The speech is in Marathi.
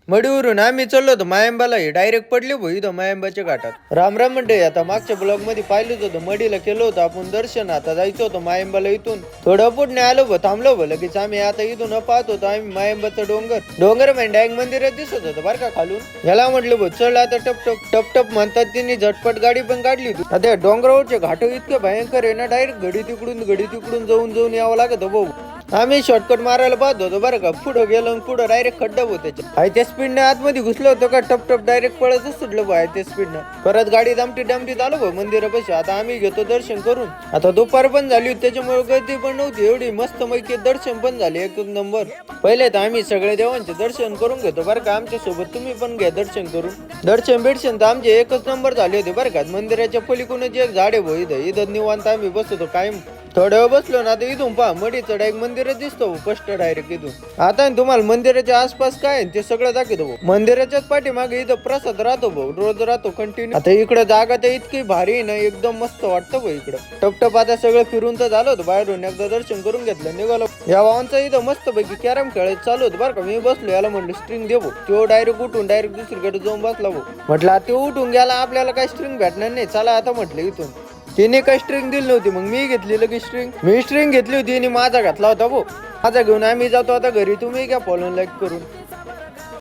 मडीवरून आम्ही चाललो होतो मायंबाला, डायरेक्ट पडली भाऊ इथं मायंबाच्या घाटात. राम राम म्हणते. आता मागच्या ब्लॉग मध्ये पाहिलंच होतं, मडीला केलं होतं आपण दर्शन. आता जायचं होतं मायंबाला. इथून थोडं पुढे आलो भाऊ, थांबलो भाऊ लगेच. आम्ही आता इथून पाहत होतो आम्ही मायंबाचं डोंगर म्हणजे मंदिरात दिसत होतं बरं का खालून. याला म्हटलं भाऊ चल आता टप टप टप टप म्हणतात तिने झटपट गाडी पण काढली होती. आता डोंगरावरचे घाट इतके भयंकर आहे ना, डायरेक्ट घडी तिकडून जाऊन यावं लागत भाऊ. आम्ही शॉर्टकट मारायला पाहत होतो बरं का. पुढं गेलो पुढं डायरेक्ट खड्डा होत त्याच्या. त्या स्पीडने आतमध्ये घुसलो होतो का टप टप डायरेक्ट पळतच सुटलो भाई त्या स्पीडनं. परत गाडी दामटीत आलो भाऊ मंदिरापाशी. आता आम्ही घेतो दर्शन करून. आता दुपार पण झाली होती त्याच्यामुळे गर्दी पण नव्हती एवढी. मस्त पैकी दर्शन पण झाले एक नंबर. पहिले तर आम्ही सगळे देवांचे दर्शन करून घेतो बरं का. आमच्या सोबत तुम्ही पण घ्या दर्शन करून. दर्शन तर आमचे एकच नंबर झाले होते बरं का. मंदिराच्या पलीकडूनच एक झाड आहे भाऊ इथं निवांत आम्ही बसतो कायम. थोड्या वेळ बसलो ना, आता इथून पहा मडीचं डायरेक्ट मंदिरच दिसतो फर्स्ट डायरेक्ट इथून. आता तुम्हाला मंदिराच्या आसपास काय ते सगळं दाखवतो भाऊ. मंदिराच्याच पाठीमागे इथं प्रसाद राहतो भाऊ, रोज राहतो कंटिन्यू. आता इकडे जागा तर इतकी भारी ना, एकदम मस्त वाटतं भाऊ इकडं. टपटप आता सगळं फिरून तर झालं होतं बाहेरून. एकदा दर्शन करून घेतलं निघालो. या भावांचा इथं मस्त पैकी कॅरम खेळायचं चालू होतं बरं का. मी बसलो, याला म्हणलं स्ट्रिंग दे भाऊ. तो डायरेक्ट उठून डायरेक्ट दुसरीकडे जाऊन बसला भाऊ. म्हटलं ते उठून गेला आपल्याला काय स्ट्रिंग भेटणार नाही, चला आता म्हटलं इथून. तिने काही स्ट्रिंग दिली नव्हती, मग मी घेतली लगेच स्ट्रिंग. मी स्ट्रिंग घेतली होती आणि माझा घातला होता भाऊ. माझा घेऊन आम्ही जातो आता घरी. तुम्ही घ्या फॉलो लाईक करून.